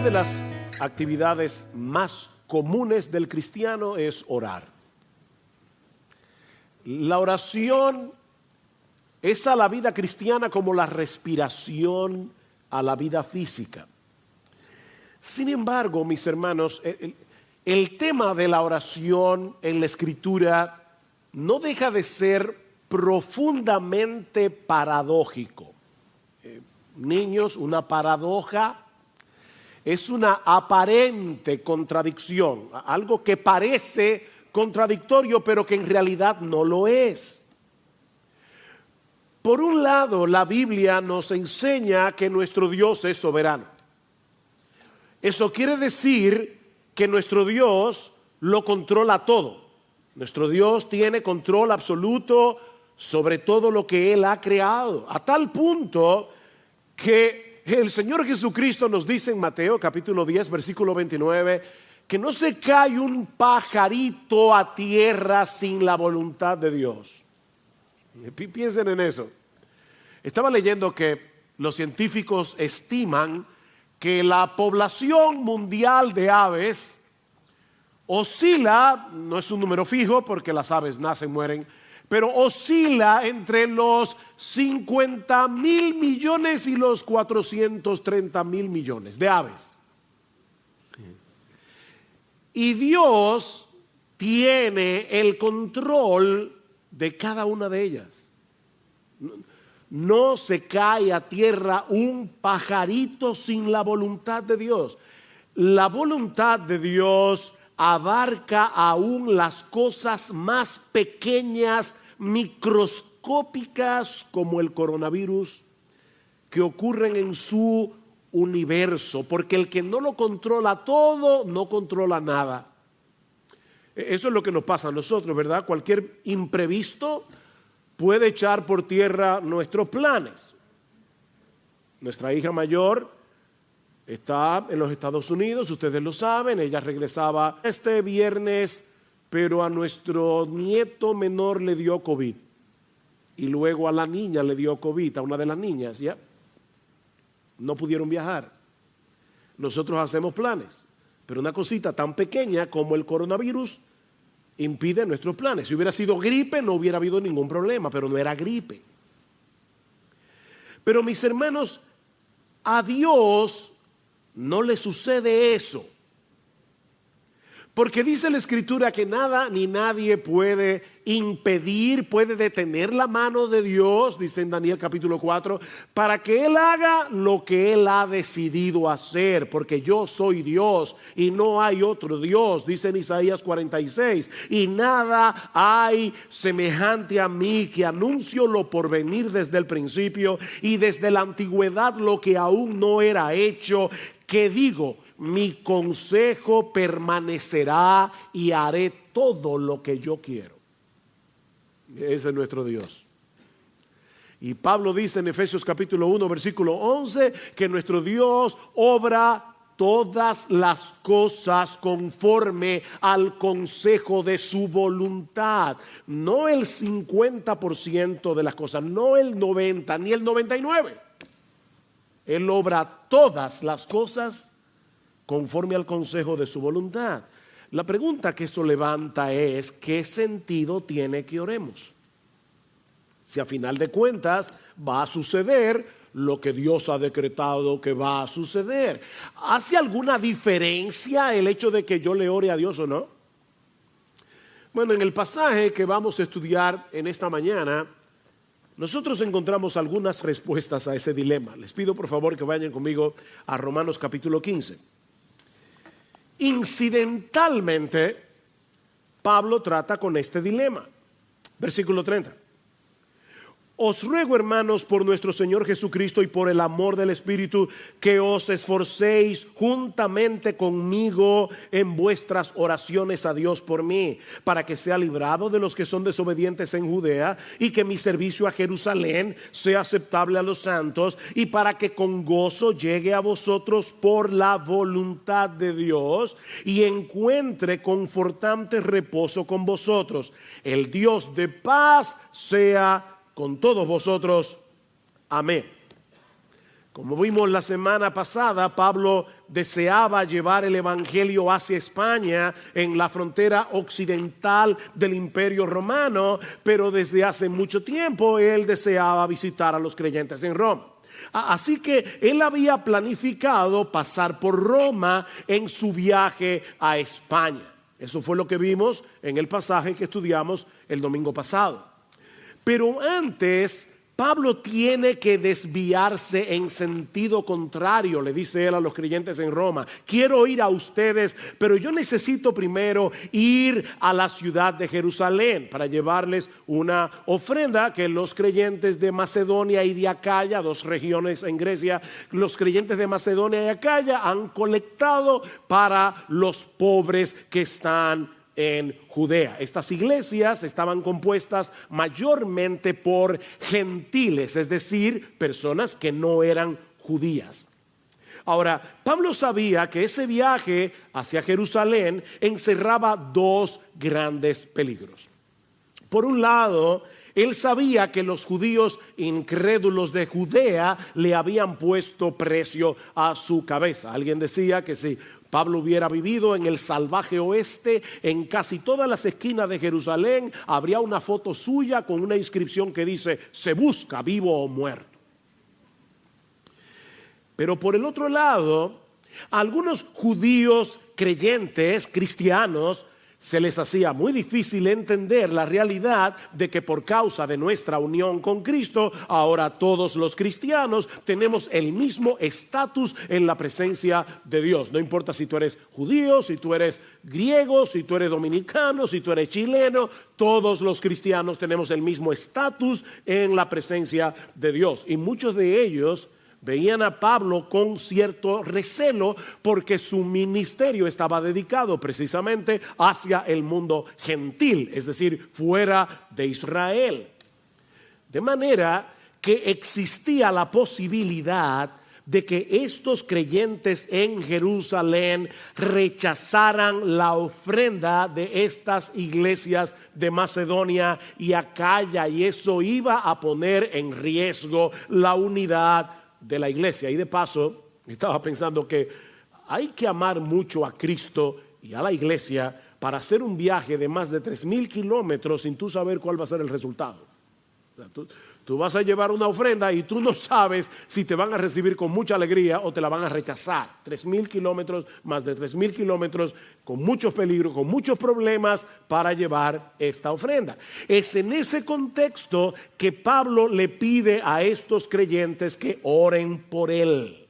de las actividades más comunes del cristiano es orar. La oración es a la vida cristiana como la respiración a la vida física. Sin embargo, mis hermanos, el tema de la oración en la Escritura no deja de ser profundamente paradójico. Niños, una paradoja es una aparente contradicción, algo que parece contradictorio, pero que en realidad no lo es. Por un lado, la Biblia nos enseña que nuestro Dios es soberano. Eso quiere decir que nuestro Dios lo controla todo. Nuestro Dios tiene control absoluto sobre todo lo que Él ha creado, a tal punto que el Señor Jesucristo nos dice en Mateo capítulo 10, versículo 29, que no se cae un pajarito a tierra sin la voluntad de Dios. Piensen en eso. Estaba leyendo que los científicos estiman que la población mundial de aves oscila, no es un número fijo porque las aves nacen, mueren, pero oscila entre los 50,000 millones y los 430,000 millones de aves. Y Dios tiene el control de cada una de ellas. No se cae a tierra un pajarito sin la voluntad de Dios. La voluntad de Dios abarca aún las cosas más pequeñas, microscópicas como el coronavirus, que ocurren en su universo, porque el que no lo controla todo, no controla nada. Eso es lo que nos pasa a nosotros, ¿verdad? Cualquier imprevisto puede echar por tierra nuestros planes. Nuestra hija mayor está en los Estados Unidos, ustedes lo saben, ella regresaba este viernes, pero a nuestro nieto menor le dio COVID. Y luego a la niña le dio COVID, a una de las niñas, ¿ya? No pudieron viajar. Nosotros hacemos planes, pero una cosita tan pequeña como el coronavirus impide nuestros planes. Si hubiera sido gripe no hubiera habido ningún problema, pero no era gripe. Pero mis hermanos, a Dios no le sucede eso. Porque dice la Escritura que nada ni nadie puede impedir, puede detener la mano de Dios, dice en Daniel capítulo 4, para que Él haga lo que Él ha decidido hacer, porque yo soy Dios y no hay otro Dios, dice en Isaías 46, y nada hay semejante a mí, que anuncio lo por venir desde el principio y desde la antigüedad lo que aún no era hecho, que digo, mi consejo permanecerá y haré todo lo que yo quiero. Ese es nuestro Dios. Y Pablo dice en Efesios capítulo 1 versículo 11 que nuestro Dios obra todas las cosas conforme al consejo de su voluntad. No el 50% de las cosas, no el 90 ni el 99%. Él obra todas las cosas conforme al consejo de su voluntad. La pregunta que eso levanta es, ¿qué sentido tiene que oremos? Si a final de cuentas va a suceder lo que Dios ha decretado que va a suceder. ¿Hace alguna diferencia el hecho de que yo le ore a Dios o no? Bueno, en el pasaje que vamos a estudiar en esta mañana, nosotros encontramos algunas respuestas a ese dilema. Les pido por favor que vayan conmigo a Romanos capítulo 15. Incidentalmente, Pablo trata con este dilema. Versículo 30. Os ruego, hermanos, por nuestro Señor Jesucristo y por el amor del Espíritu, que os esforcéis juntamente conmigo en vuestras oraciones a Dios por mí, para que sea librado de los que son desobedientes en Judea, y que mi servicio a Jerusalén sea aceptable a los santos, y para que con gozo llegue a vosotros por la voluntad de Dios, y encuentre confortante reposo con vosotros. El Dios de paz sea con todos vosotros. Amén. Como vimos la semana pasada, Pablo deseaba llevar el evangelio hacia España en la frontera occidental del Imperio Romano, pero desde hace mucho tiempo él deseaba visitar a los creyentes en Roma. Así que él había planificado pasar por Roma en su viaje a España. Eso fue lo que vimos en el pasaje que estudiamos el domingo pasado. Pero antes, Pablo tiene que desviarse en sentido contrario, le dice él a los creyentes en Roma. Quiero ir a ustedes, pero yo necesito primero ir a la ciudad de Jerusalén para llevarles una ofrenda que los creyentes de Macedonia y de Acaya, dos regiones en Grecia, los creyentes de Macedonia y Acaya han colectado para los pobres que están en Judea. Estas iglesias estaban compuestas mayormente por gentiles, es decir, personas que no eran judías. Ahora, Pablo sabía que ese viaje hacia Jerusalén encerraba dos grandes peligros. Por un lado, él sabía que los judíos incrédulos de Judea le habían puesto precio a su cabeza. Alguien decía que si Pablo hubiera vivido en el salvaje oeste, en casi todas las esquinas de Jerusalén habría una foto suya con una inscripción que dice: se busca vivo o muerto. Pero por el otro lado, a algunos judíos creyentes, cristianos, se les hacía muy difícil entender la realidad de que por causa de nuestra unión con Cristo, ahora todos los cristianos tenemos el mismo estatus en la presencia de Dios. No importa si tú eres judío, si tú eres griego, si tú eres dominicano, si tú eres chileno, todos los cristianos tenemos el mismo estatus en la presencia de Dios. Y muchos de ellos veían a Pablo con cierto recelo porque su ministerio estaba dedicado precisamente hacia el mundo gentil, es decir, fuera de Israel. De manera que existía la posibilidad de que estos creyentes en Jerusalén rechazaran la ofrenda de estas iglesias de Macedonia y Acaya, y eso iba a poner en riesgo la unidad de la iglesia. Y de paso, estaba pensando que hay que amar mucho a Cristo y a la iglesia para hacer un viaje de más de 3,000 kilómetros sin tú saber cuál va a ser el resultado. O sea, tú vas a llevar una ofrenda y tú no sabes si te van a recibir con mucha alegría o te la van a rechazar. 3,000 kilómetros, más de 3,000 kilómetros, con muchos peligros, con muchos problemas para llevar esta ofrenda. Es en ese contexto que Pablo le pide a estos creyentes que oren por él.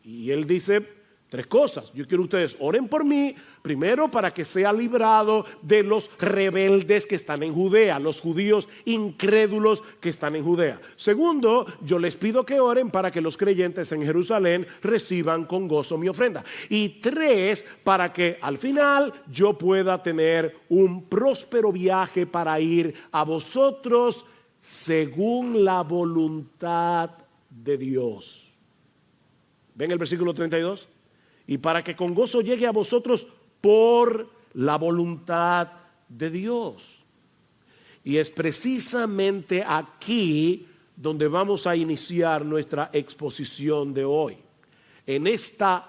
Y él dice 3 cosas. Yo quiero que ustedes oren por mí, primero para que sea librado de los rebeldes que están en Judea, los judíos incrédulos que están en Judea. Segundo, yo les pido que oren para que los creyentes en Jerusalén reciban con gozo mi ofrenda. Y 3, para que al final yo pueda tener un próspero viaje para ir a vosotros según la voluntad de Dios. ¿Ven el versículo 32? Y para que con gozo llegue a vosotros por la voluntad de Dios. Y es precisamente aquí donde vamos a iniciar nuestra exposición de hoy, en esta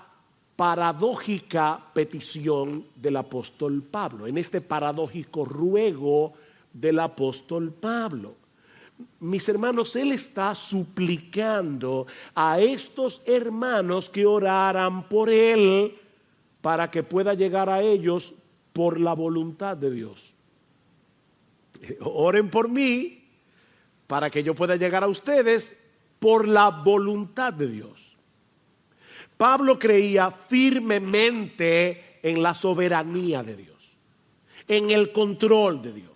paradójica petición del apóstol Pablo, en este paradójico ruego del apóstol Pablo. Mis hermanos, él está suplicando a estos hermanos que oraran por él para que pueda llegar a ellos por la voluntad de Dios. Oren por mí para que yo pueda llegar a ustedes por la voluntad de Dios. Pablo creía firmemente en la soberanía de Dios, en el control de Dios.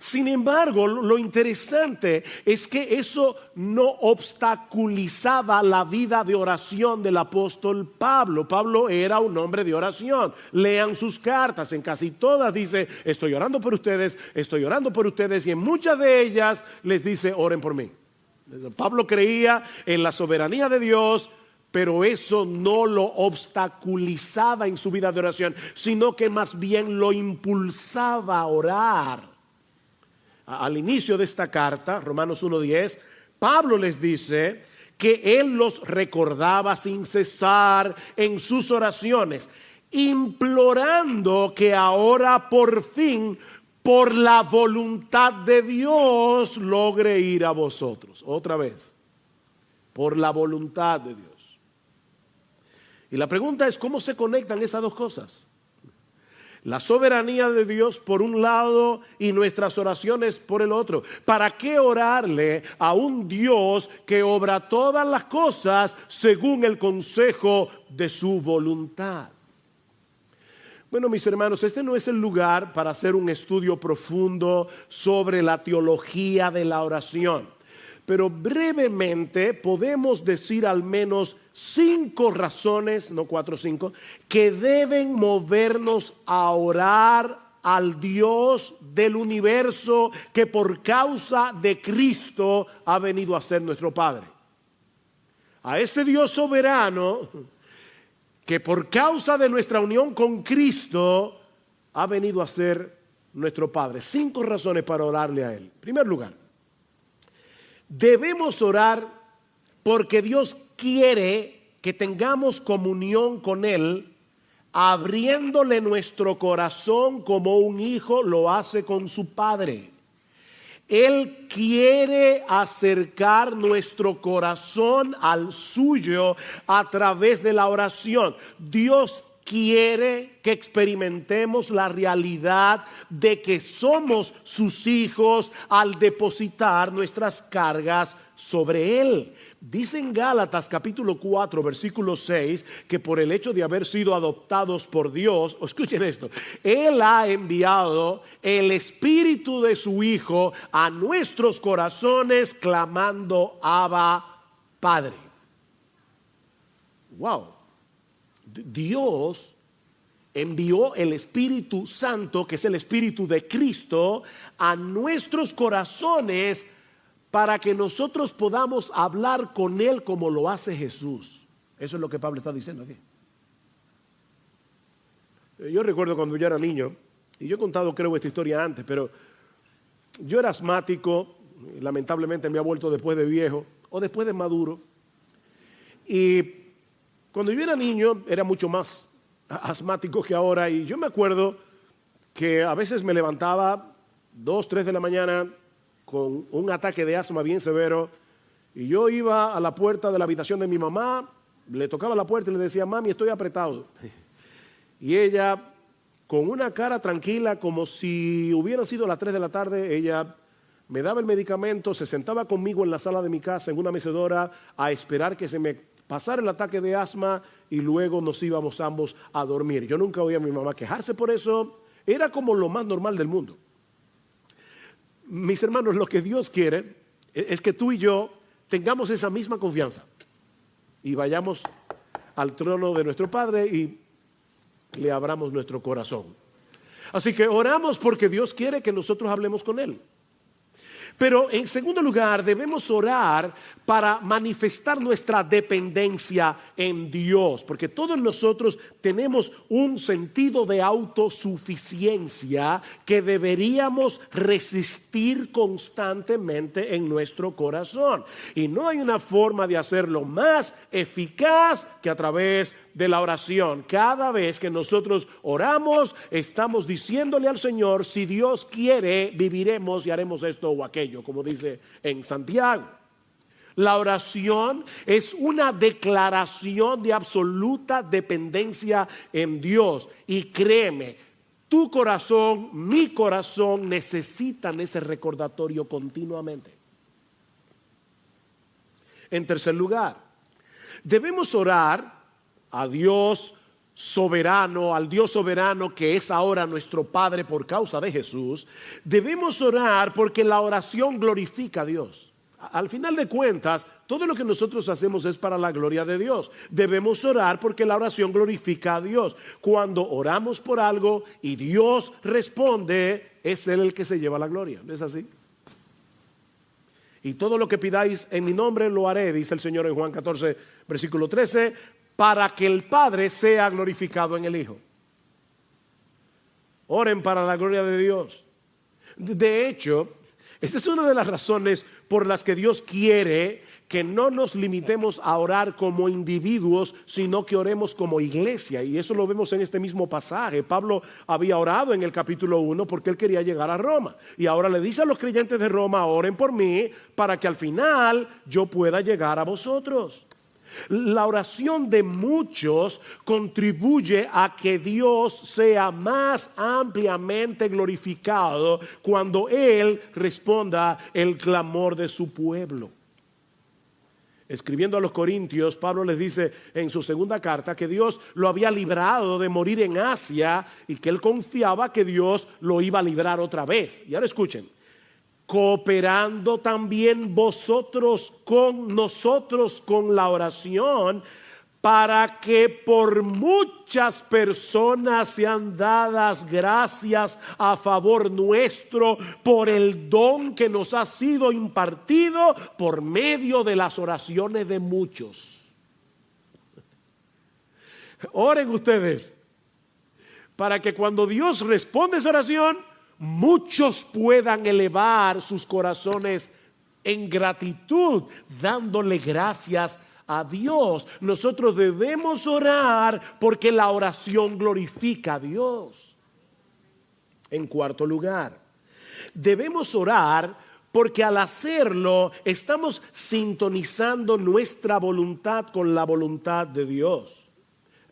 Sin embargo, lo interesante es que eso no obstaculizaba la vida de oración del apóstol Pablo. Pablo era un hombre de oración. Lean sus cartas, en casi todas dice: estoy orando por ustedes, estoy orando por ustedes, y en muchas de ellas les dice: oren por mí. Pablo creía en la soberanía de Dios, pero eso no lo obstaculizaba en su vida de oración, sino que más bien lo impulsaba a orar. Al inicio de esta carta, Romanos 1:10, Pablo les dice que él los recordaba sin cesar en sus oraciones, implorando que ahora por fin, por la voluntad de Dios, logre ir a vosotros. Otra vez, por la voluntad de Dios. Y la pregunta es, ¿cómo se conectan esas dos cosas? La soberanía de Dios por un lado y nuestras oraciones por el otro. ¿Para qué orarle a un Dios que obra todas las cosas según el consejo de su voluntad? Bueno, mis hermanos, este no es el lugar para hacer un estudio profundo sobre la teología de la oración. Pero brevemente podemos decir al menos 5 razones, no 4 o 5, que deben movernos a orar al Dios del universo que por causa de Cristo ha venido a ser nuestro Padre. A ese Dios soberano que por causa de nuestra unión con Cristo ha venido a ser nuestro Padre. 5 razones para orarle a Él. En primer lugar, debemos orar porque Dios quiere que tengamos comunión con Él, abriéndole nuestro corazón como un hijo lo hace con su padre. Él quiere acercar nuestro corazón al suyo a través de la oración. Dios quiere que experimentemos la realidad de que somos sus hijos al depositar nuestras cargas sobre Él. Dice en Gálatas capítulo 4 versículo 6 que por el hecho de haber sido adoptados por Dios, escuchen esto, Él ha enviado el Espíritu de su Hijo a nuestros corazones clamando Abba, Padre. Wow. Dios envió el Espíritu Santo, que es el Espíritu de Cristo, a nuestros corazones para que nosotros podamos hablar con Él como lo hace Jesús. Eso es lo que Pablo está diciendo aquí. Yo recuerdo cuando yo era niño, y yo he contado creo esta historia antes, pero yo era asmático, lamentablemente me ha vuelto después de viejo o después de maduro. Y cuando yo era niño era mucho más asmático que ahora, y yo me acuerdo que a veces me levantaba 2, 3 de la mañana con un ataque de asma bien severo, y yo iba a la puerta de la habitación de mi mamá, le tocaba la puerta y le decía, mami, estoy apretado. Y ella, con una cara tranquila, como si hubieran sido las 3 de la tarde, ella me daba el medicamento, se sentaba conmigo en la sala de mi casa, en una mecedora, a esperar que se me pasara el ataque de asma, y luego nos íbamos ambos a dormir. Yo nunca oía a mi mamá quejarse por eso, era como lo más normal del mundo. Mis hermanos, lo que Dios quiere es que tú y yo tengamos esa misma confianza y vayamos al trono de nuestro Padre y le abramos nuestro corazón. Así que oramos porque Dios quiere que nosotros hablemos con Él. Pero en segundo lugar, debemos orar para manifestar nuestra dependencia en Dios, porque todos nosotros tenemos un sentido de autosuficiencia que deberíamos resistir constantemente en nuestro corazón. Y no hay una forma de hacerlo más eficaz que a través de la oración. Cada vez que nosotros oramos, estamos diciéndole al Señor, si Dios quiere, viviremos y haremos esto o aquello, como dice en Santiago. La oración es una declaración de absoluta dependencia en Dios. Y créeme, tu corazón, mi corazón necesitan ese recordatorio continuamente. En tercer lugar, debemos orar a Dios soberano, al Dios soberano que es ahora nuestro Padre por causa de Jesús. Debemos orar porque la oración glorifica a Dios. Al final de cuentas, todo lo que nosotros hacemos es para la gloria de Dios. Debemos orar porque la oración glorifica a Dios. Cuando oramos por algo y Dios responde, es Él el que se lleva la gloria. ¿No es así? Y todo lo que pidáis en mi nombre lo haré, dice el Señor en Juan 14, versículo 13, para que el Padre sea glorificado en el Hijo. Oren para la gloria de Dios. De hecho, esa es una de las razones por las que Dios quiere que no nos limitemos a orar como individuos, sino que oremos como iglesia. Y eso lo vemos en este mismo pasaje. Pablo había orado en el capítulo 1 porque él quería llegar a Roma. Y ahora le dice a los creyentes de Roma, oren por mí para que al final yo pueda llegar a vosotros. La oración de muchos contribuye a que Dios sea más ampliamente glorificado cuando Él responda el clamor de su pueblo. Escribiendo a los Corintios, Pablo les dice en su segunda carta que Dios lo había librado de morir en Asia y que él confiaba que Dios lo iba a librar otra vez. Y ahora escuchen, cooperando también vosotros con nosotros con la oración, para que por muchas personas sean dadas gracias a favor nuestro por el don que nos ha sido impartido por medio de las oraciones de muchos. Oren ustedes para que cuando Dios responde esa oración, muchos puedan elevar sus corazones en gratitud, dándole gracias a Dios. Nosotros debemos orar porque la oración glorifica a Dios. En cuarto lugar, debemos orar porque al hacerlo estamos sintonizando nuestra voluntad con la voluntad de Dios.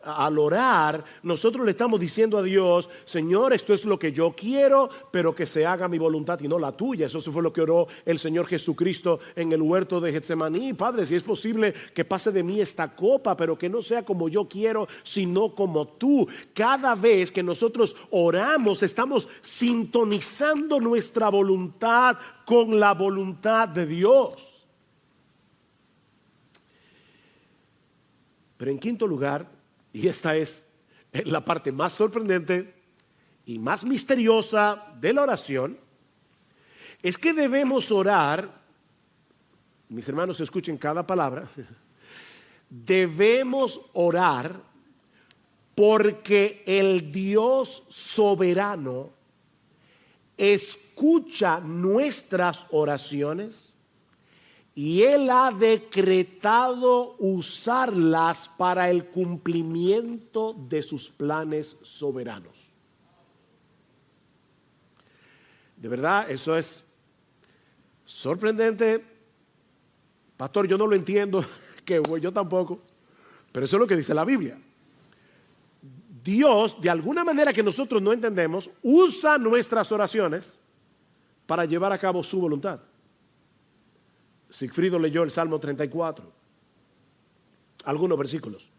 Al orar, nosotros le estamos diciendo a Dios, Señor, esto es lo que yo quiero, pero que se haga mi voluntad y no la tuya. Eso fue lo que oró el Señor Jesucristo en el huerto de Getsemaní. Padre, si es posible que pase de mí esta copa, pero que no sea como yo quiero, sino como tú. Cada vez que nosotros oramos, estamos sintonizando nuestra voluntad con la voluntad de Dios. Pero en quinto lugar, y esta es la parte más sorprendente y más misteriosa de la oración, es que debemos orar, mis hermanos escuchen cada palabra, debemos orar porque el Dios soberano escucha nuestras oraciones y Él ha decretado usarlas para el cumplimiento de sus planes soberanos. De verdad, eso es sorprendente. Pastor, yo no lo entiendo, que yo tampoco, pero eso es lo que dice la Biblia. Dios, de alguna manera que nosotros no entendemos, usa nuestras oraciones para llevar a cabo su voluntad. Sigfrido leyó el Salmo 34, algunos versículos.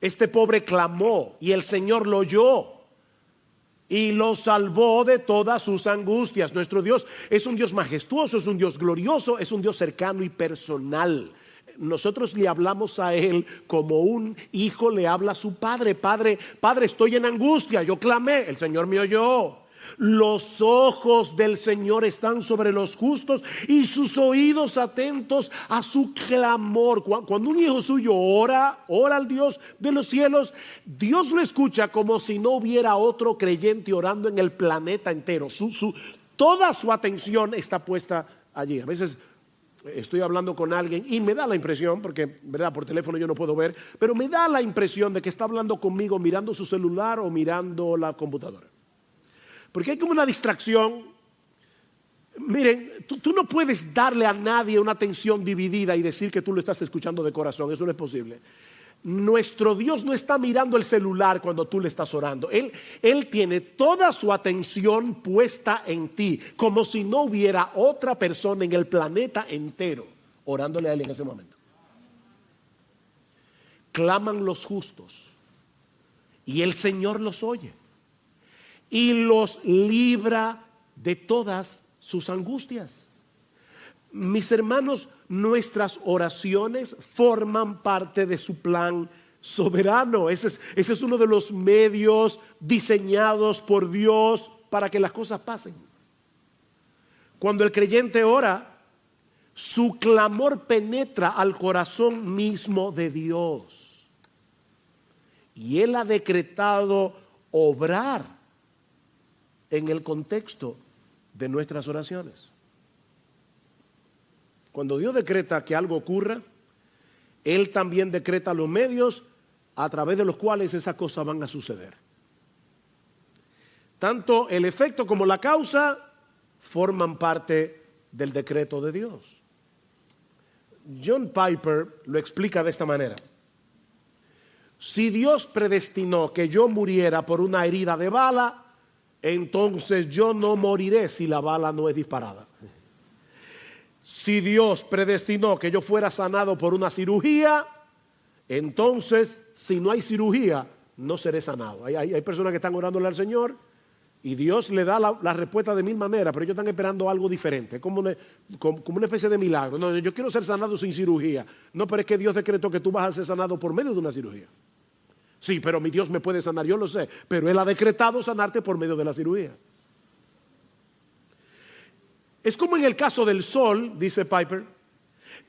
Este pobre clamó y el Señor lo oyó y lo salvó de todas sus angustias. Nuestro Dios es un Dios majestuoso, es un Dios glorioso, es un Dios cercano y personal. Nosotros le hablamos a Él como un hijo le habla a su padre. Padre, estoy en angustia, yo clamé, el Señor me oyó. Los ojos del Señor están sobre los justos y sus oídos atentos a su clamor. Cuando un hijo suyo ora al Dios de los cielos, Dios lo escucha como si no hubiera otro creyente orando en el planeta entero. Toda su atención está puesta allí. A veces estoy hablando con alguien y me da la impresión, porque verdad por teléfono yo no puedo ver, pero me da la impresión de que está hablando conmigo mirando su celular o mirando la computadora. Porque hay como una distracción. Miren, tú no puedes darle a nadie una atención dividida y decir que tú lo estás escuchando de corazón. Eso no es posible. Nuestro Dios no está mirando el celular cuando tú le estás orando. Él tiene toda su atención puesta en ti, como si no hubiera otra persona en el planeta entero orándole a Él en ese momento. Claman los justos y el Señor los oye y los libra de todas sus angustias. Mis hermanos, nuestras oraciones forman parte de su plan soberano. Ese es uno de los medios diseñados por Dios para que las cosas pasen. Cuando el creyente ora, su clamor penetra al corazón mismo de Dios. Y Él ha decretado obrar en el contexto de nuestras oraciones. Cuando Dios decreta que algo ocurra, Él también decreta los medios a través de los cuales esas cosas van a suceder. Tanto el efecto como la causa forman parte del decreto de Dios. John Piper lo explica de esta manera. Si Dios predestinó que yo muriera por una herida de bala, entonces yo no moriré si la bala no es disparada. Si Dios predestinó que yo fuera sanado por una cirugía, entonces si no hay cirugía, no seré sanado. Hay personas que están orándole al Señor y Dios le da la respuesta de mil maneras, pero ellos están esperando algo diferente, como una especie de milagro. No, yo quiero ser sanado sin cirugía. No, pero es que Dios decretó que tú vas a ser sanado por medio de una cirugía. Sí, pero mi Dios me puede sanar, yo lo sé, pero Él ha decretado sanarte por medio de la cirugía. Es como en el caso del sol, dice Piper,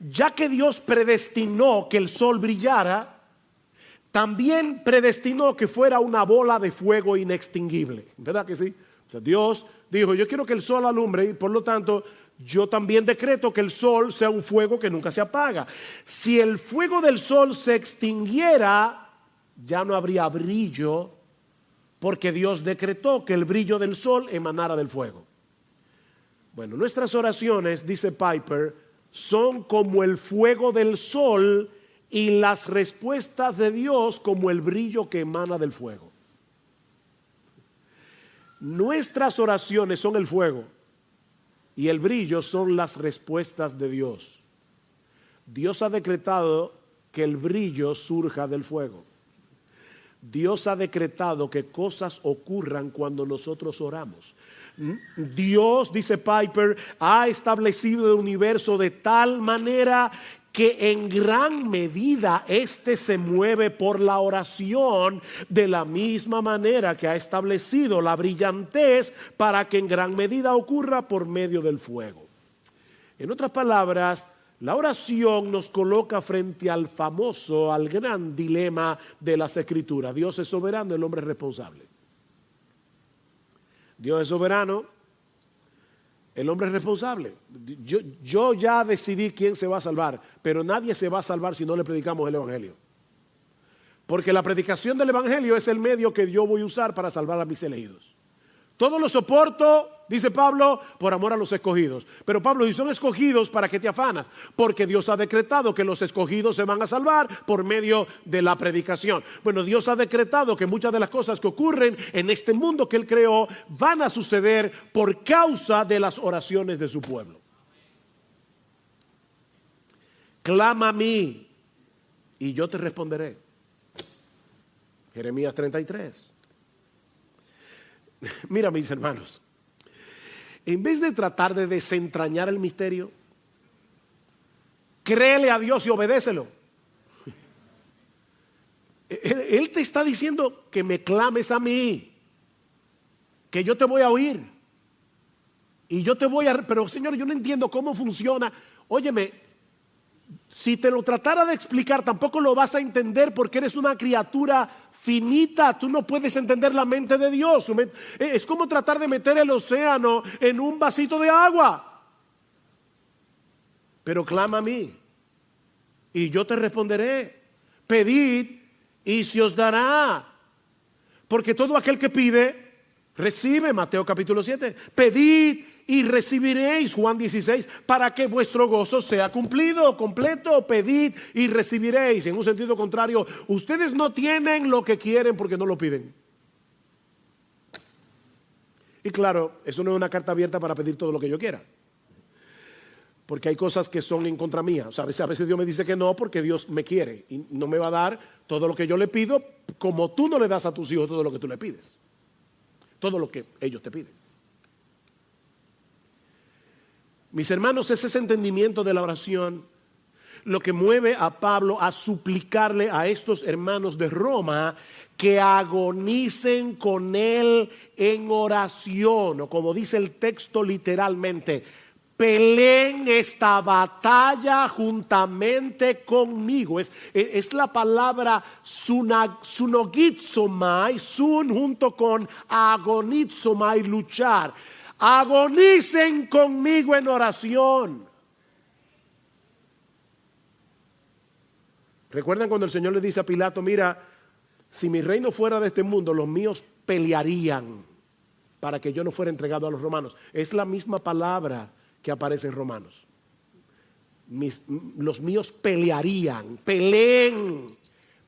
ya que Dios predestinó que el sol brillara, también predestinó que fuera una bola de fuego inextinguible. ¿Verdad que sí? O sea, Dios dijo, yo quiero que el sol alumbre y por lo tanto yo también decreto que el sol sea un fuego que nunca se apaga. Si el fuego del sol se extinguiera, ya no habría brillo, porque Dios decretó que el brillo del sol emanara del fuego. Bueno, nuestras oraciones, dice Piper, son como el fuego del sol y las respuestas de Dios como el brillo que emana del fuego. Nuestras oraciones son el fuego y el brillo son las respuestas de Dios. Dios ha decretado que el brillo surja del fuego. Dios ha decretado que cosas ocurran cuando nosotros oramos. Dios, dice Piper, ha establecido el universo de tal manera que en gran medida éste se mueve por la oración, de la misma manera que ha establecido la brillantez para que en gran medida ocurra por medio del fuego. En otras palabras, la oración nos coloca frente al famoso, al gran dilema de las Escrituras. Dios es soberano, el hombre es responsable. Dios es soberano, el hombre es responsable. Yo ya decidí quién se va a salvar, pero nadie se va a salvar si no le predicamos el Evangelio. Porque la predicación del Evangelio es el medio que yo voy a usar para salvar a mis elegidos. Todo lo soporto, dice Pablo, por amor a los escogidos. Pero Pablo, y son escogidos, ¿para qué te afanas? Porque Dios ha decretado que los escogidos se van a salvar por medio de la predicación. Bueno, Dios ha decretado que muchas de las cosas que ocurren en este mundo que Él creó van a suceder por causa de las oraciones de su pueblo. Clama a mí y yo te responderé. Jeremías 33. Mira, mis hermanos, en vez de tratar de desentrañar el misterio, créele a Dios y obedécelo. Él te está diciendo que me clames a mí, que yo te voy a oír y yo te voy a... Pero Señor, yo no entiendo cómo funciona. Óyeme, si te lo tratara de explicar tampoco lo vas a entender porque eres una criatura finita, tú no puedes entender la mente de Dios. Es como tratar de meter el océano en un vasito de agua. Pero clama a mí y yo te responderé. Pedid y se os dará. Porque todo aquel que pide, recibe. Mateo capítulo 7. Pedid y recibiréis, Juan 16, para que vuestro gozo sea cumplido, completo. Pedid y recibiréis. En un sentido contrario, ustedes no tienen lo que quieren porque no lo piden. Y claro, eso no es una carta abierta para pedir todo lo que yo quiera, porque hay cosas que son en contra mía. O sea, a veces Dios me dice que no porque Dios me quiere y no me va a dar todo lo que yo le pido, como tú no le das a tus hijos todo lo que tú le pides, todo lo que ellos te piden. Mis hermanos, es ese entendimiento de la oración lo que mueve a Pablo a suplicarle a estos hermanos de Roma que agonicen con él en oración, o como dice el texto literalmente, peleen esta batalla juntamente conmigo. Es la palabra sunogizomai, sun junto con agonizomai, luchar. Agonicen conmigo en oración. ¿Recuerdan cuando el Señor le dice a Pilato, mira, si mi reino fuera de este mundo, los míos pelearían para que yo no fuera entregado a los romanos? Es la misma palabra que aparece en Romanos. Los míos pelearían, peleen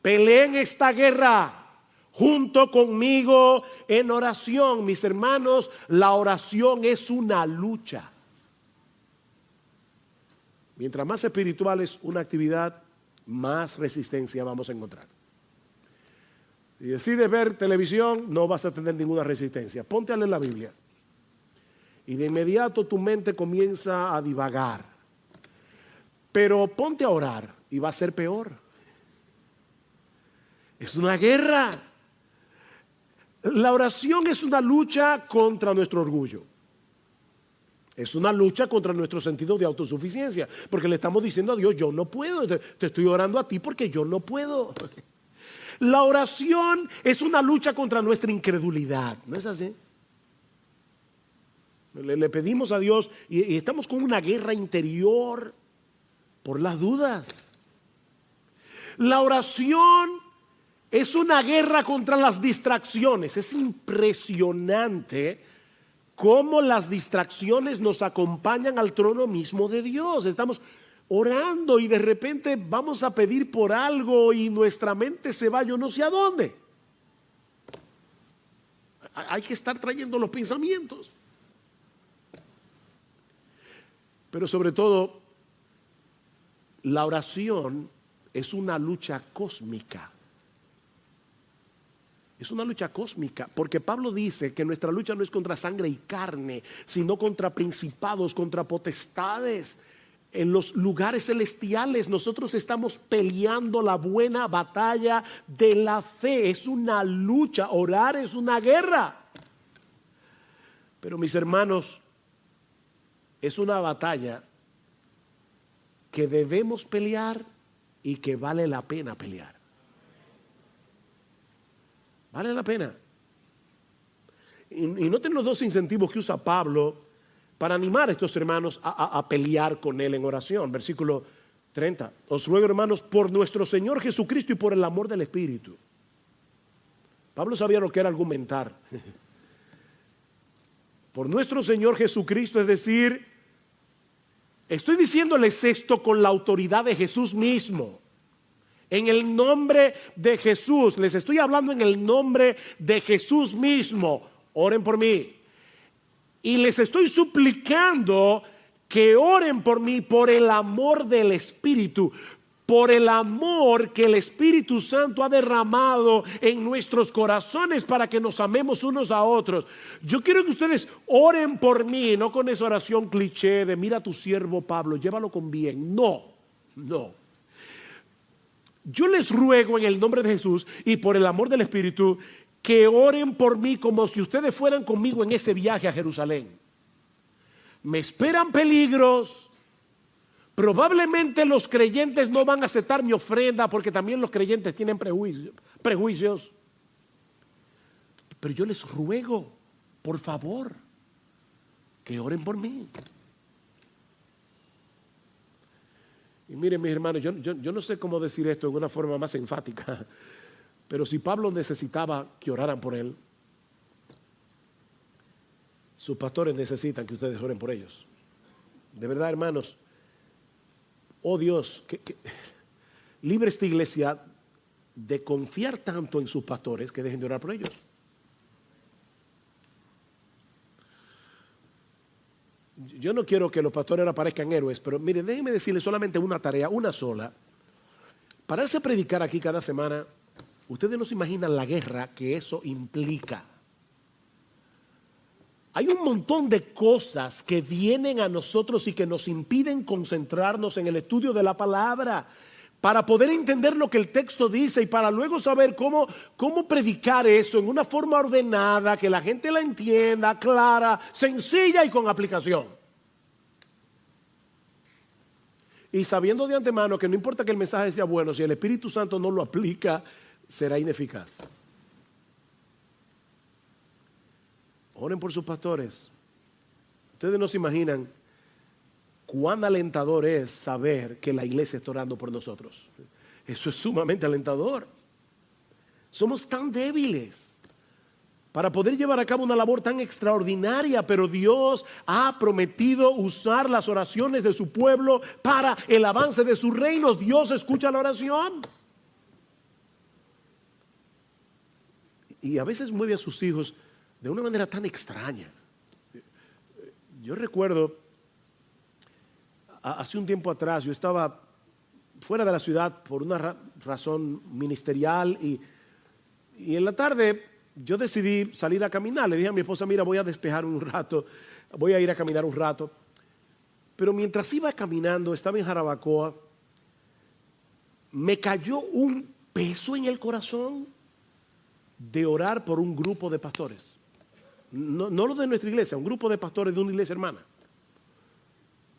esta guerra junto conmigo en oración. Mis hermanos, la oración es una lucha. Mientras más espiritual es una actividad, más resistencia vamos a encontrar. Si decides ver televisión, no vas a tener ninguna resistencia. Ponte a leer la Biblia. Y de inmediato tu mente comienza a divagar. Pero ponte a orar y va a ser peor. Es una guerra. La oración es una lucha contra nuestro orgullo. Es una lucha contra nuestro sentido de autosuficiencia. Porque le estamos diciendo a Dios, yo no puedo. Te estoy orando a ti porque yo no puedo. La oración es una lucha contra nuestra incredulidad. ¿No es así? Le pedimos a Dios y estamos con una guerra interior por las dudas. La oración es una guerra contra las distracciones. Es impresionante cómo las distracciones nos acompañan al trono mismo de Dios. Estamos orando y de repente vamos a pedir por algo y nuestra mente se va yo no sé a dónde. Hay que estar trayendo los pensamientos. Pero sobre todo, la oración es una lucha cósmica. Es una lucha cósmica, porque Pablo dice que nuestra lucha no es contra sangre y carne, sino contra principados, contra potestades. En los lugares celestiales nosotros estamos peleando la buena batalla de la fe. Es una lucha, orar es una guerra. Pero mis hermanos, es una batalla que debemos pelear y que vale la pena pelear. Vale la pena. Y noten los dos incentivos que usa Pablo para animar a estos hermanos a pelear con él en oración. Versículo 30. Os ruego, hermanos, por nuestro Señor Jesucristo y por el amor del Espíritu. Pablo sabía lo que era argumentar. Por nuestro Señor Jesucristo, es decir, estoy diciéndoles esto con la autoridad de Jesús mismo. En el nombre de Jesús, les estoy hablando en el nombre de Jesús mismo. Oren por mí. Y les estoy suplicando que oren por mí por el amor del Espíritu, por el amor que el Espíritu Santo ha derramado en nuestros corazones para que nos amemos unos a otros. Yo quiero que ustedes oren por mí, no con esa oración cliché de mira a tu siervo Pablo, llévalo con bien. No. Yo les ruego en el nombre de Jesús y por el amor del Espíritu que oren por mí como si ustedes fueran conmigo en ese viaje a Jerusalén. Me esperan peligros. Probablemente los creyentes no van a aceptar mi ofrenda porque también los creyentes tienen prejuicios. Pero yo les ruego, por favor, que oren por mí. Y miren, mis hermanos, yo no sé cómo decir esto de una forma más enfática, pero si Pablo necesitaba que oraran por él, sus pastores necesitan que ustedes oren por ellos. De verdad, hermanos, oh Dios, que libre esta iglesia de confiar tanto en sus pastores que dejen de orar por ellos. Yo no quiero que los pastores ahora parezcan héroes, pero miren, déjenme decirles solamente una tarea, una sola. Pararse a predicar aquí cada semana, ustedes no se imaginan la guerra que eso implica. Hay un montón de cosas que vienen a nosotros y que nos impiden concentrarnos en el estudio de la palabra para poder entender lo que el texto dice y para luego saber cómo predicar eso en una forma ordenada, que la gente la entienda, clara, sencilla y con aplicación. Y sabiendo de antemano que no importa que el mensaje sea bueno, si el Espíritu Santo no lo aplica, será ineficaz. Oren por sus pastores. Ustedes no se imaginan cuán alentador es saber que la iglesia está orando por nosotros. Eso es sumamente alentador. Somos tan débiles para poder llevar a cabo una labor tan extraordinaria, pero Dios ha prometido usar las oraciones de su pueblo para el avance de su reino. Dios escucha la oración. Y a veces mueve a sus hijos de una manera tan extraña. Yo recuerdo, hace un tiempo atrás, yo estaba fuera de la ciudad por una razón ministerial y en la tarde yo decidí salir a caminar. Le dije a mi esposa, mira, voy a despejar un rato, voy a ir a caminar un rato. Pero mientras iba caminando, estaba en Jarabacoa, me cayó un peso en el corazón de orar por un grupo de pastores. No lo de nuestra iglesia, un grupo de pastores de una iglesia hermana.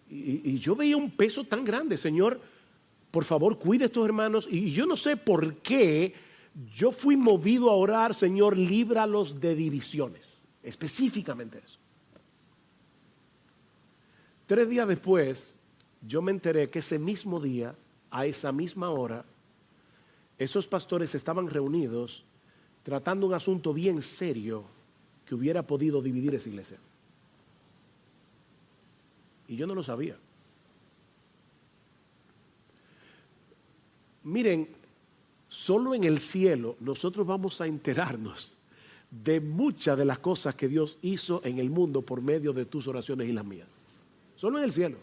Y yo veía un peso tan grande. Señor, por favor, cuide a estos hermanos. Y yo no sé por qué yo fui movido a orar, Señor, líbralos de divisiones. Específicamente eso. 3 días después, yo me enteré que ese mismo día, a esa misma hora, esos pastores estaban reunidos tratando un asunto bien serio que hubiera podido dividir esa iglesia. Y yo no lo sabía. Miren, solo en el cielo nosotros vamos a enterarnos de muchas de las cosas que Dios hizo en el mundo por medio de tus oraciones y las mías. Solo en el cielo.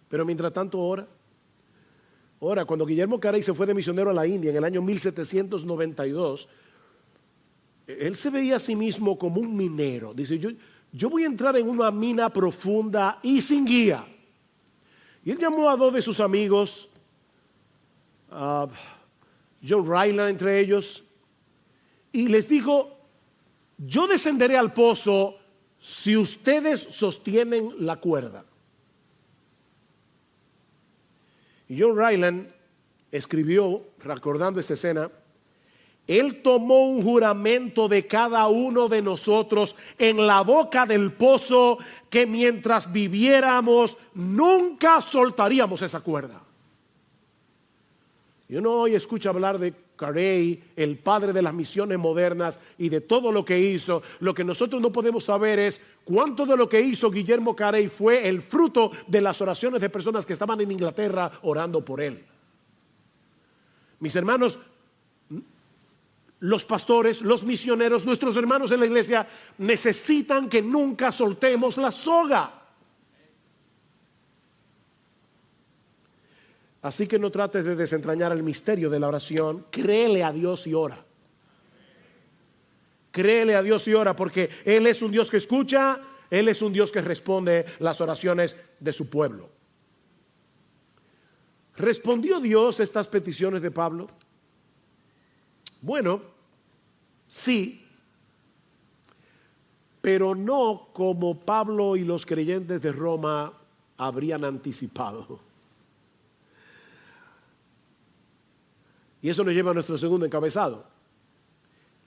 Pero mientras tanto ora. Ahora, cuando Guillermo Carey se fue de misionero a la India en el año 1792, él se veía a sí mismo como un minero. Dice, yo voy a entrar en una mina profunda y sin guía. Y él llamó a 2 de sus amigos, John Ryland entre ellos, y les dijo, yo descenderé al pozo si ustedes sostienen la cuerda. Y John Ryland escribió, recordando esta escena, él tomó un juramento de cada uno de nosotros en la boca del pozo que mientras viviéramos nunca soltaríamos esa cuerda. Y uno hoy escucha hablar de Carey, el padre de las misiones modernas y de todo lo que hizo. Lo que nosotros no podemos saber es cuánto de lo que hizo Guillermo Carey fue el fruto de las oraciones de personas que estaban en Inglaterra orando por él. Mis hermanos, los pastores, los misioneros, nuestros hermanos en la iglesia necesitan que nunca soltemos la soga. Así que no trates de desentrañar el misterio de la oración. Créele a Dios y ora. Créele a Dios y ora, porque Él es un Dios que escucha, Él es un Dios que responde las oraciones de su pueblo. ¿Respondió Dios estas peticiones de Pablo? Bueno, sí, pero no como Pablo y los creyentes de Roma habrían anticipado. Y eso nos lleva a nuestro segundo encabezado.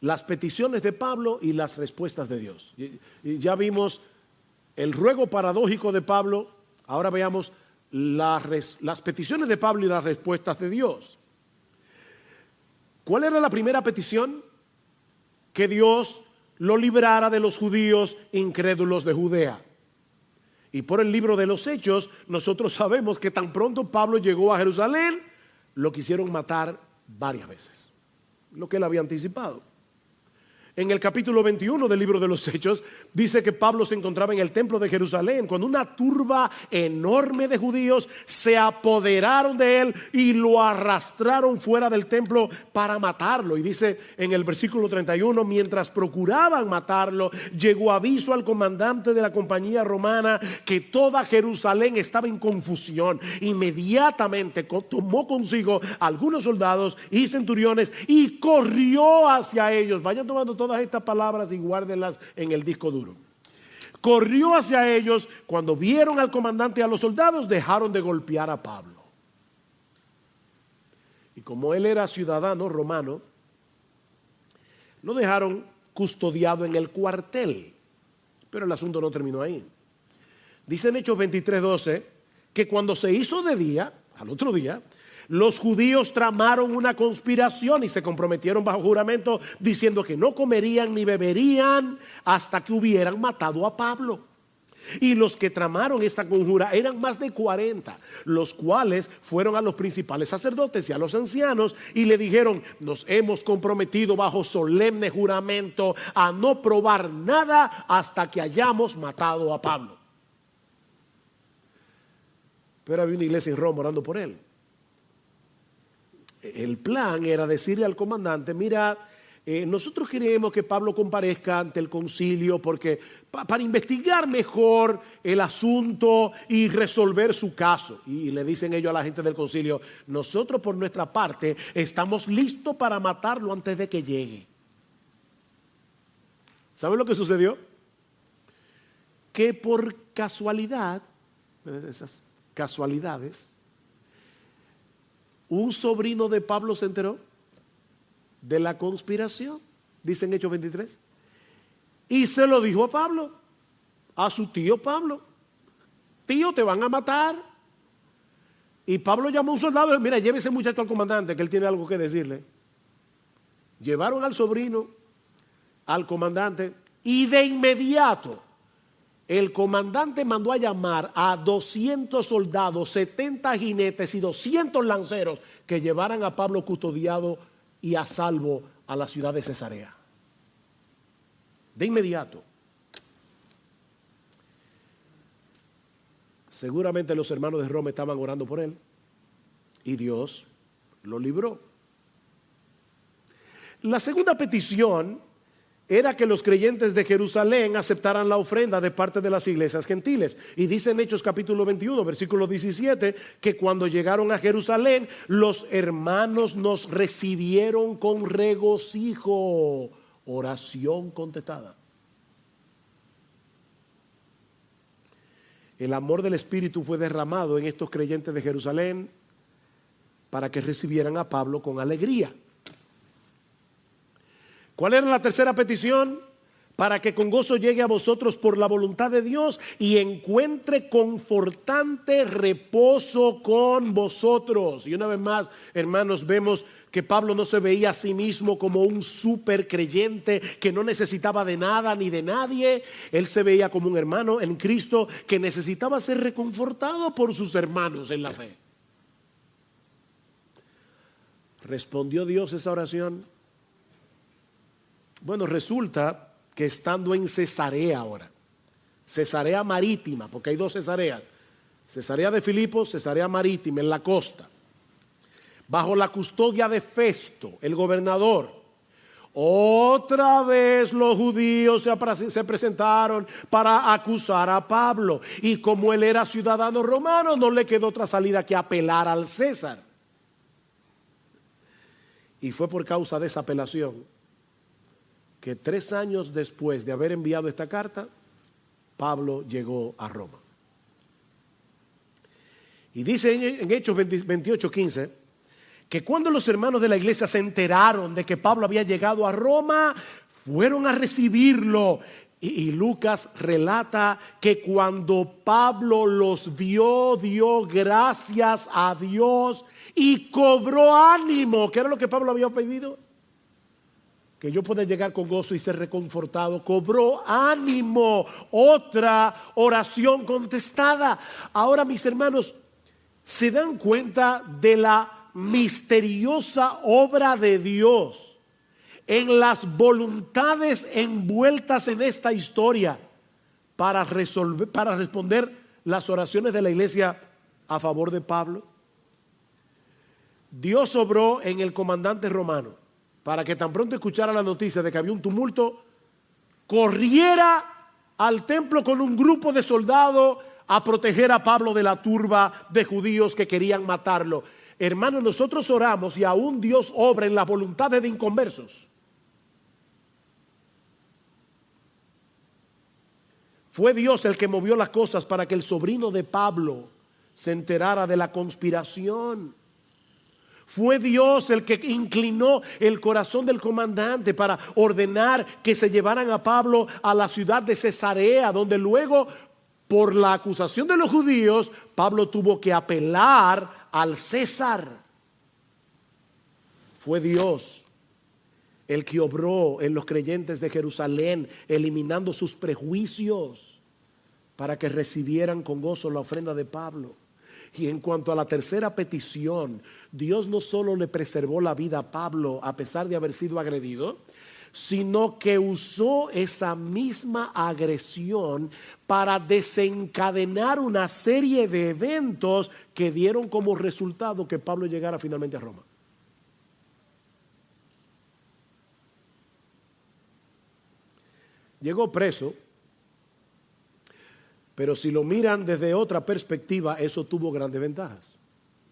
Las peticiones de Pablo y las respuestas de Dios. Y ya vimos el ruego paradójico de Pablo. Ahora veamos las peticiones de Pablo y las respuestas de Dios. ¿Cuál era la primera petición? Que Dios lo librara de los judíos incrédulos de Judea. Y por el libro de los Hechos, nosotros sabemos que tan pronto Pablo llegó a Jerusalén, lo quisieron matar varias veces, lo que él había anticipado. En el capítulo 21 del libro de los Hechos dice que Pablo se encontraba en el templo de Jerusalén cuando una turba enorme de judíos se apoderaron de él y lo arrastraron fuera del templo para matarlo. Y dice en el versículo 31, mientras procuraban matarlo, llegó aviso al comandante de la compañía romana que toda Jerusalén estaba en confusión. Inmediatamente tomó consigo algunos soldados y centuriones y corrió hacia ellos. Vayan tomando todas estas palabras y guárdenlas en el disco duro. Corrió hacia ellos. Cuando vieron al comandante y a los soldados, dejaron de golpear a Pablo. Y como él era ciudadano romano, lo dejaron custodiado en el cuartel. Pero el asunto no terminó ahí. Dice en Hechos 23:12 que cuando se hizo de día, al otro día, Los judíos tramaron una conspiración y se comprometieron bajo juramento diciendo que no comerían ni beberían hasta que hubieran matado a Pablo. Y los que tramaron esta conjura eran más de 40, los cuales fueron a los principales sacerdotes y a los ancianos y le dijeron: nos hemos comprometido bajo solemne juramento a no probar nada hasta que hayamos matado a Pablo. Pero había una iglesia en Roma orando por él. El plan era decirle al comandante: mira, nosotros queremos que Pablo comparezca ante el concilio porque para investigar mejor el asunto y resolver su caso. Y le dicen ellos a la gente del concilio: nosotros por nuestra parte estamos listos para matarlo antes de que llegue. ¿Saben lo que sucedió? Que por casualidad, esas casualidades, un sobrino de Pablo se enteró de la conspiración, dice en Hechos 23, y se lo dijo a Pablo, a su tío Pablo: tío, te van a matar. Y Pablo llamó a un soldado y dijo: mira, lleve ese muchacho al comandante, que él tiene algo que decirle. Llevaron al sobrino al comandante y de inmediato el comandante mandó a llamar a 200 soldados, 70 jinetes y 200 lanceros que llevaran a Pablo custodiado y a salvo a la ciudad de Cesarea. De inmediato. Seguramente los hermanos de Roma estaban orando por él y Dios lo libró. La segunda petición era que los creyentes de Jerusalén aceptaran la ofrenda de parte de las iglesias gentiles. Y dice en Hechos capítulo 21, versículo 17, que cuando llegaron a Jerusalén, los hermanos nos recibieron con regocijo. Oración contestada. El amor del Espíritu fue derramado en estos creyentes de Jerusalén para que recibieran a Pablo con alegría. ¿Cuál era la tercera petición? Para que con gozo llegue a vosotros por la voluntad de Dios y encuentre confortante reposo con vosotros. Y una vez más, hermanos, vemos que Pablo no se veía a sí mismo como un super creyente que no necesitaba de nada ni de nadie. Él se veía como un hermano en Cristo que necesitaba ser reconfortado por sus hermanos en la fe. ¿Respondió Dios esa oración? Bueno, resulta que estando en Cesarea ahora, Cesarea Marítima, porque hay dos Cesareas, Cesarea de Filipos, Cesarea Marítima, en la costa, bajo la custodia de Festo, el gobernador, otra vez los judíos se presentaron para acusar a Pablo, y como él era ciudadano romano, no le quedó otra salida que apelar al César. Y fue por causa de esa apelación que 3 años después de haber enviado esta carta, Pablo llegó a Roma. Y dice en Hechos 28:15 que cuando los hermanos de la iglesia se enteraron de que Pablo había llegado a Roma, fueron a recibirlo. Y Lucas relata que cuando Pablo los vio, dio gracias a Dios y cobró ánimo. ¿Qué era lo que Pablo había pedido? Que yo pueda llegar con gozo y ser reconfortado. Cobró ánimo. Otra oración contestada. Ahora, mis hermanos, ¿se dan cuenta de la misteriosa obra de Dios en las voluntades envueltas en esta historia para responder las oraciones de la iglesia a favor de Pablo? Dios obró en el comandante romano para que tan pronto escuchara la noticia de que había un tumulto, corriera al templo con un grupo de soldados a proteger a Pablo de la turba de judíos que querían matarlo. Hermanos, nosotros oramos y aún Dios obra en las voluntades de inconversos. Fue Dios el que movió las cosas para que el sobrino de Pablo se enterara de la conspiración. Fue Dios el que inclinó el corazón del comandante para ordenar que se llevaran a Pablo a la ciudad de Cesarea, donde luego, por la acusación de los judíos, Pablo tuvo que apelar al César. Fue Dios el que obró en los creyentes de Jerusalén, eliminando sus prejuicios para que recibieran con gozo la ofrenda de Pablo. Y en cuanto a la tercera petición, Dios no solo le preservó la vida a Pablo a pesar de haber sido agredido, sino que usó esa misma agresión para desencadenar una serie de eventos que dieron como resultado que Pablo llegara finalmente a Roma. Llegó preso, pero si lo miran desde otra perspectiva, eso tuvo grandes ventajas.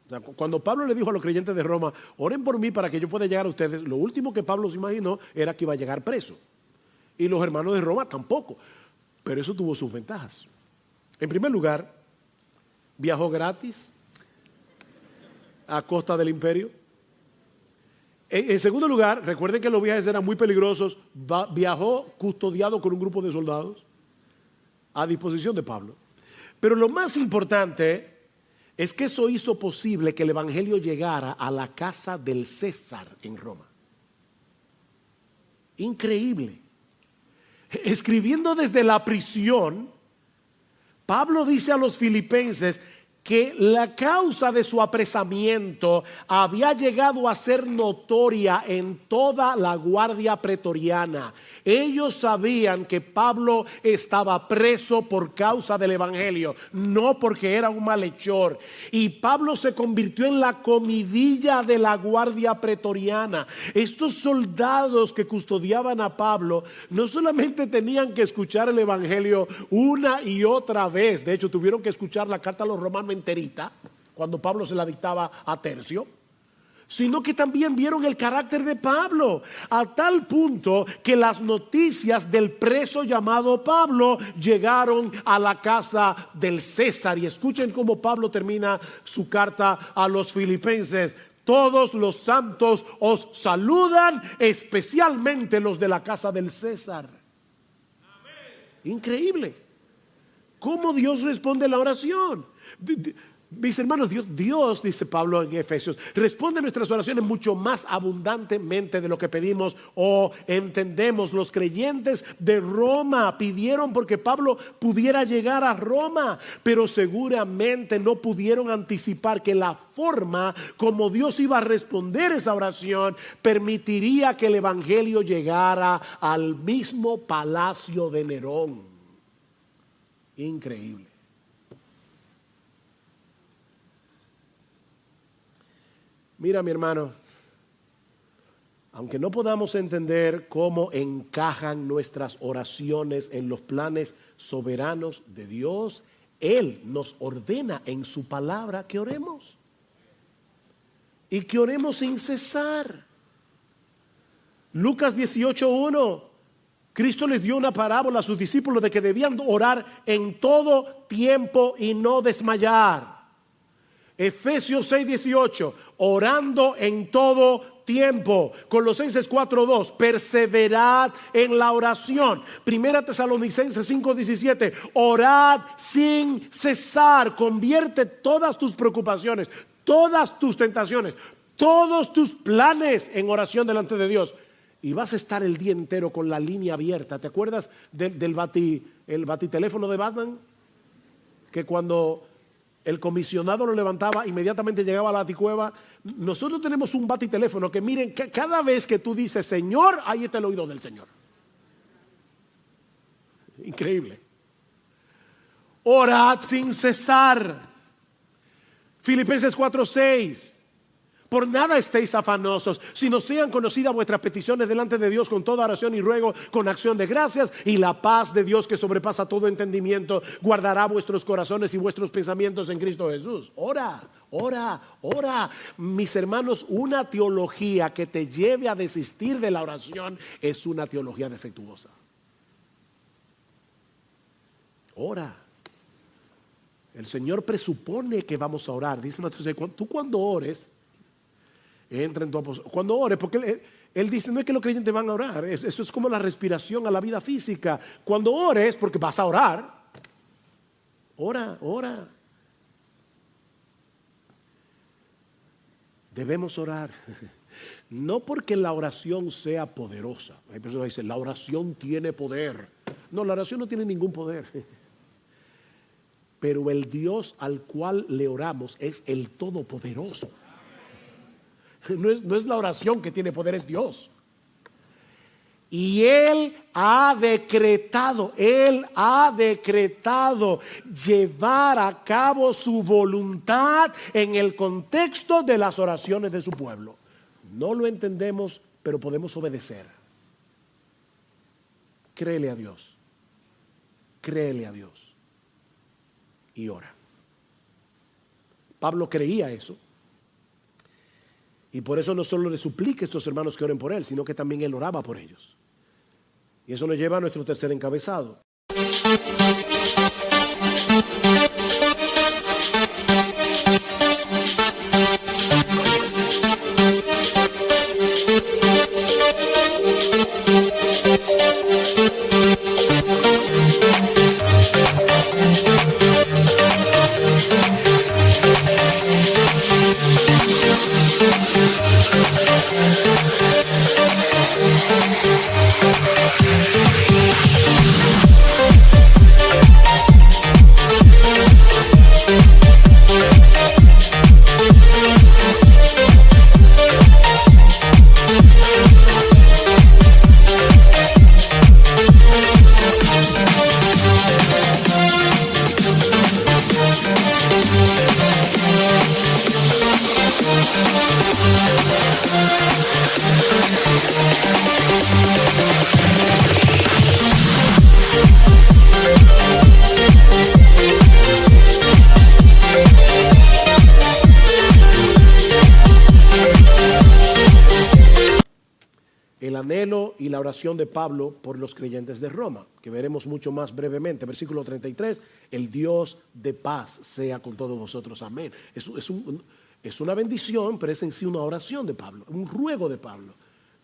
O sea, cuando Pablo le dijo a los creyentes de Roma, oren por mí para que yo pueda llegar a ustedes, lo último que Pablo se imaginó era que iba a llegar preso. Y los hermanos de Roma tampoco. Pero eso tuvo sus ventajas. En primer lugar, viajó gratis a costa del imperio. En segundo lugar, recuerden que los viajes eran muy peligrosos, viajó custodiado con un grupo de soldados a disposición de Pablo. Pero lo más importante es que eso hizo posible que el evangelio llegara a la casa del César en Roma. Increíble. Escribiendo desde la prisión, Pablo dice a los filipenses que la causa de su apresamiento había llegado a ser notoria en toda la guardia pretoriana. Ellos sabían que Pablo estaba preso por causa del evangelio, no porque era un malhechor. Y Pablo se convirtió en la comidilla de la guardia pretoriana. Estos soldados que custodiaban a Pablo no solamente tenían que escuchar el evangelio una y otra vez, de hecho tuvieron que escuchar la carta a los romanos enterita cuando Pablo se la dictaba a Tercio, sino que también vieron el carácter de Pablo, a tal punto que las noticias del preso llamado Pablo llegaron a la casa del César. Y escuchen cómo Pablo termina su carta a los filipenses: todos los santos os saludan, especialmente los de la casa del César. Increíble cómo Dios responde la oración. Mis hermanos, Dios, dice Pablo en Efesios, responde nuestras oraciones mucho más abundantemente de lo que pedimos o entendemos. Los creyentes de Roma pidieron porque Pablo pudiera llegar a Roma, pero seguramente no pudieron anticipar que la forma como Dios iba a responder esa oración permitiría que el evangelio llegara al mismo palacio de Nerón. Increíble. Mira, mi hermano, aunque no podamos entender cómo encajan nuestras oraciones en los planes soberanos de Dios, Él nos ordena en su palabra que oremos. Y que oremos sin cesar. Lucas 18:1, Cristo les dio una parábola a sus discípulos de que debían orar en todo tiempo y no desmayar. Efesios 6:18, orando en todo tiempo. Colosenses 4:2, perseverad en la oración. Primera Tesalonicenses 5:17, orad sin cesar. Convierte todas tus preocupaciones, todas tus tentaciones, todos tus planes en oración delante de Dios. Y vas a estar el día entero con la línea abierta. ¿Te acuerdas del batiteléfono de Batman? Que cuando el comisionado lo levantaba, inmediatamente llegaba a la baticueva. Nosotros tenemos un batiteléfono que, miren, cada vez que tú dices Señor, ahí está el oído del Señor. Increíble. Orad sin cesar. Filipenses 4:6. Por nada estéis afanosos, sino sean conocidas vuestras peticiones delante de Dios con toda oración y ruego, con acción de gracias, y la paz de Dios que sobrepasa todo entendimiento guardará vuestros corazones y vuestros pensamientos en Cristo Jesús. Ora, ora, ora. Mis hermanos, una teología que te lleve a desistir de la oración es una teología defectuosa. Ora. El Señor presupone que vamos a orar. Dice Mateo, tú cuando ores, entra en tu apostolado. Cuando ores, porque él dice, no es que los creyentes van a orar, eso es como la respiración a la vida física. Cuando ores, porque vas a orar, ora, ora. Debemos orar. No porque la oración sea poderosa. Hay personas que dicen, la oración tiene poder. No, la oración no tiene ningún poder. Pero el Dios al cual le oramos es el Todopoderoso. No es la oración que tiene poder, es Dios. Y Él ha decretado llevar a cabo su voluntad en el contexto de las oraciones de su pueblo. No lo entendemos, pero podemos obedecer. Créele a Dios. Créele a Dios. Y ora. Pablo creía eso. Y por eso no solo le suplica a estos hermanos que oren por él, sino que también él oraba por ellos. Y eso nos lleva a nuestro tercer encabezado. El anhelo y la oración de Pablo por los creyentes de Roma, que veremos mucho más brevemente. Versículo 33, el Dios de paz sea con todos vosotros. Amén. Es una bendición, pero es en sí una oración de Pablo, un ruego de Pablo.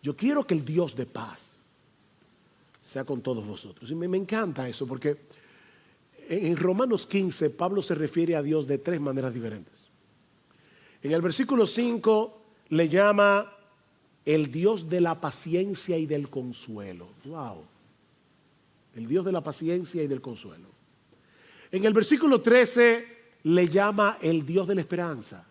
Yo quiero que el Dios de paz sea con todos vosotros. Y me encanta eso, porque en Romanos 15 Pablo se refiere a Dios de tres maneras diferentes. En el versículo 5 le llama el Dios de la paciencia y del consuelo. Wow. El Dios de la paciencia y del consuelo. En el versículo 13 le llama el Dios de la esperanza.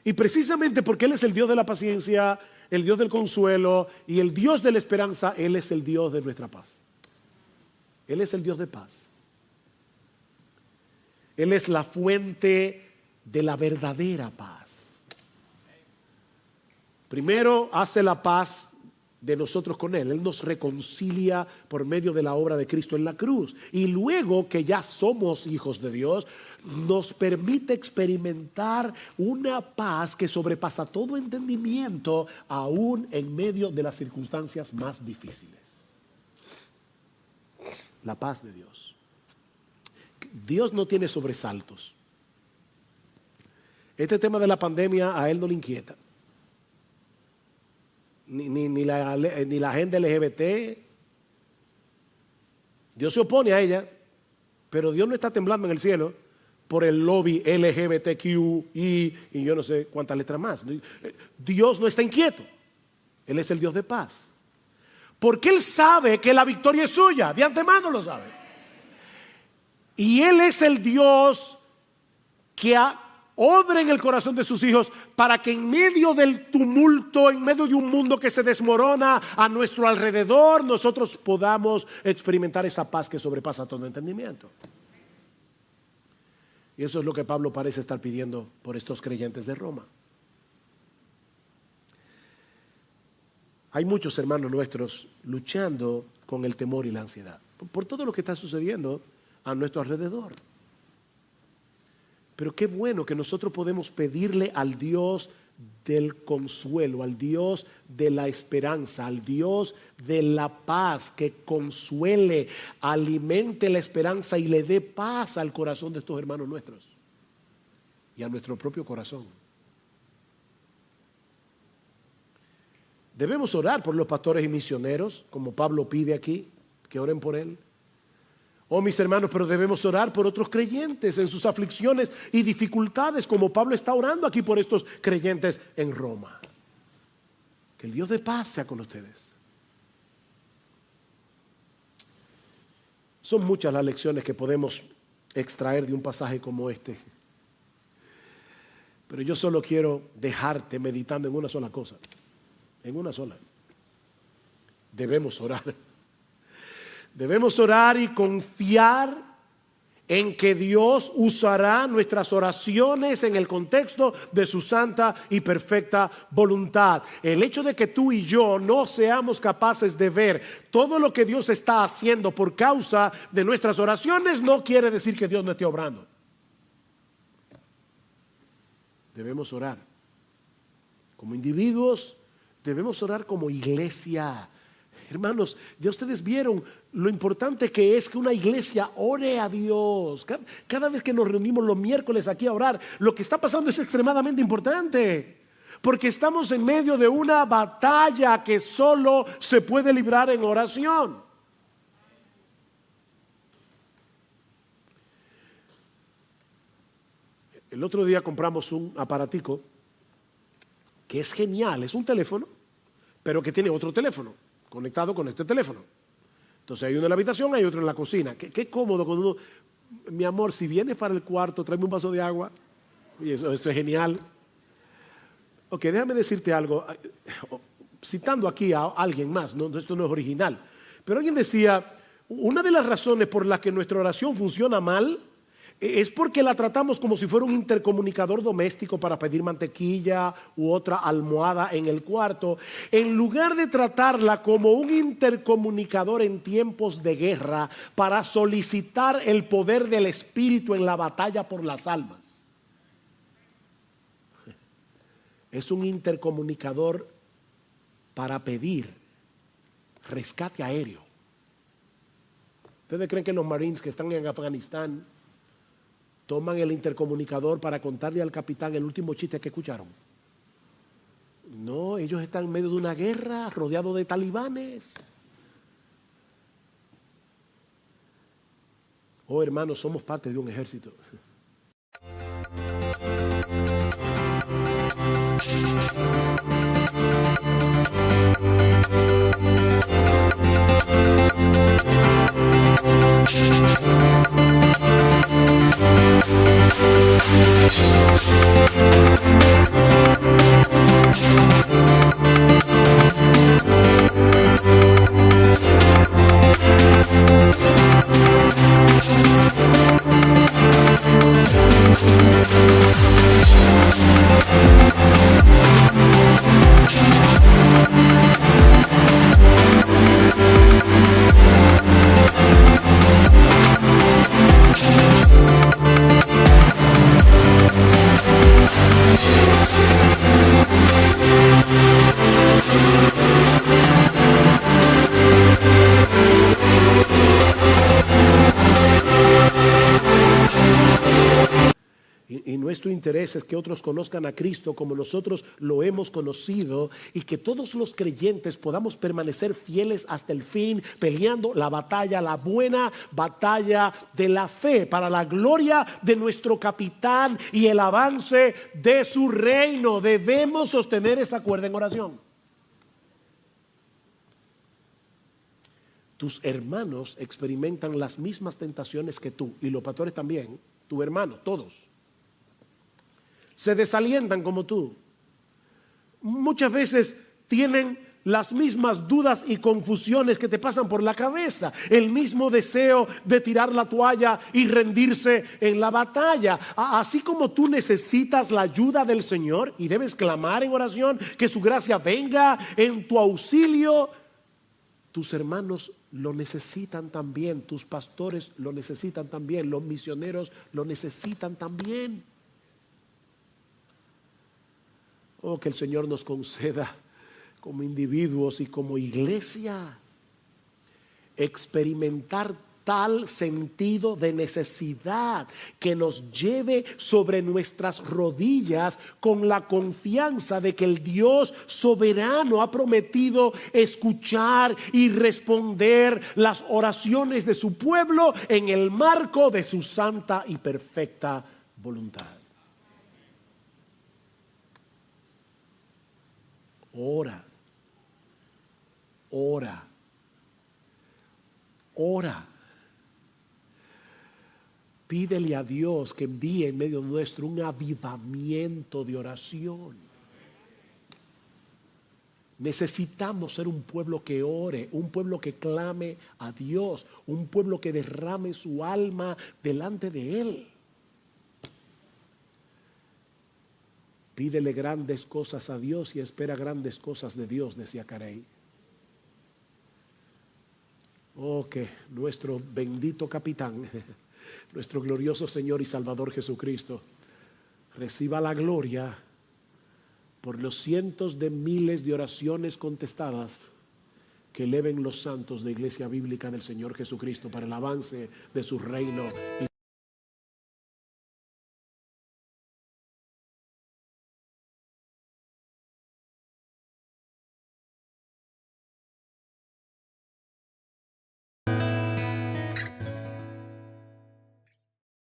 Y precisamente porque Él es el Dios de la paciencia, el Dios del consuelo y el Dios de la esperanza, Él es el Dios de nuestra paz. Él es el Dios de paz. Él es la fuente de la verdadera paz. Primero hace la paz de nosotros con Él. Él nos reconcilia por medio de la obra de Cristo en la cruz. Y luego que ya somos hijos de Dios, nos permite experimentar una paz que sobrepasa todo entendimiento, aún en medio de las circunstancias más difíciles. La paz de Dios. Dios no tiene sobresaltos. Este tema de la pandemia a Él no le inquieta. Ni la agenda LGBT. Dios se opone a ella, pero Dios no está temblando en el cielo por el lobby LGBTQI y yo no sé cuántas letras más. Dios no está inquieto. Él es el Dios de paz. Porque Él sabe que la victoria es suya. De antemano lo sabe. Y Él es el Dios que obra en el corazón de sus hijos para que en medio del tumulto, en medio de un mundo que se desmorona a nuestro alrededor, nosotros podamos experimentar esa paz que sobrepasa todo entendimiento. Y eso es lo que Pablo parece estar pidiendo por estos creyentes de Roma. Hay muchos hermanos nuestros luchando con el temor y la ansiedad por todo lo que está sucediendo a nuestro alrededor. Pero qué bueno que nosotros podemos pedirle al Dios del consuelo, al Dios de la esperanza, al Dios de la paz, que consuele, alimente la esperanza y le dé paz al corazón de estos hermanos nuestros y a nuestro propio corazón. Debemos orar por los pastores y misioneros, como Pablo pide aquí, que oren por él. Oh, mis hermanos, pero debemos orar por otros creyentes en sus aflicciones y dificultades, como Pablo está orando aquí por estos creyentes en Roma. Que el Dios de paz sea con ustedes. Son muchas las lecciones que podemos extraer de un pasaje como este. Pero yo solo quiero dejarte meditando en una sola cosa. En una sola. Debemos orar. Debemos orar y confiar en que Dios usará nuestras oraciones en el contexto de su santa y perfecta voluntad. El hecho de que tú y yo no seamos capaces de ver todo lo que Dios está haciendo por causa de nuestras oraciones no quiere decir que Dios no esté obrando. Debemos orar como individuos, debemos orar como iglesia. Hermanos, ya ustedes vieron lo importante que es que una iglesia ore a Dios. Cada vez que nos reunimos los miércoles aquí a orar, lo que está pasando es extremadamente importante. Porque estamos en medio de una batalla que solo se puede librar en oración. El otro día compramos un aparatico que es genial, es un teléfono, pero que tiene otro teléfono conectado con este teléfono. Entonces hay uno en la habitación, hay otro en la cocina. Qué cómodo cuando uno, mi amor, si vienes para el cuarto, tráeme un vaso de agua. Y eso es genial. Ok, déjame decirte algo, citando aquí a alguien más, ¿no? Esto no es original, pero alguien decía, una de las razones por las que nuestra oración funciona mal es porque la tratamos como si fuera un intercomunicador doméstico para pedir mantequilla u otra almohada en el cuarto, en lugar de tratarla como un intercomunicador en tiempos de guerra para solicitar el poder del Espíritu en la batalla por las almas. Es un intercomunicador para pedir rescate aéreo. ¿Ustedes creen que los Marines que están en Afganistán toman el intercomunicador para contarle al capitán el último chiste que escucharon? No, ellos están en medio de una guerra, rodeados de talibanes. Oh, hermanos, somos parte de un ejército. Y nuestro interés es que otros conozcan a Cristo como nosotros lo hemos conocido y que todos los creyentes podamos permanecer fieles hasta el fin, peleando la batalla, la buena batalla de la fe, para la gloria de nuestro capitán y el avance de su reino. Debemos sostener esa cuerda en oración. Tus hermanos experimentan las mismas tentaciones que tú, y los pastores también, tus hermanos, todos. Se desalientan como tú. Muchas veces tienen las mismas dudas y confusiones que te pasan por la cabeza, el mismo deseo de tirar la toalla y rendirse en la batalla. Así como tú necesitas la ayuda del Señor y debes clamar en oración que su gracia venga en tu auxilio, tus hermanos lo necesitan también, tus pastores lo necesitan también, los misioneros lo necesitan también. Oh, que el Señor nos conceda como individuos y como iglesia experimentar tal sentido de necesidad que nos lleve sobre nuestras rodillas con la confianza de que el Dios soberano ha prometido escuchar y responder las oraciones de su pueblo en el marco de su santa y perfecta voluntad. Ora, ora, ora. Pídele a Dios que envíe en medio nuestro un avivamiento de oración. Necesitamos ser un pueblo que ore, un pueblo que clame a Dios, un pueblo que derrame su alma delante de Él. Pídele grandes cosas a Dios y espera grandes cosas de Dios, decía Carey. Oh, que nuestro bendito capitán, nuestro glorioso Señor y Salvador Jesucristo, reciba la gloria por los cientos de miles de oraciones contestadas que eleven los santos de Iglesia Bíblica del Señor Jesucristo para el avance de su reino.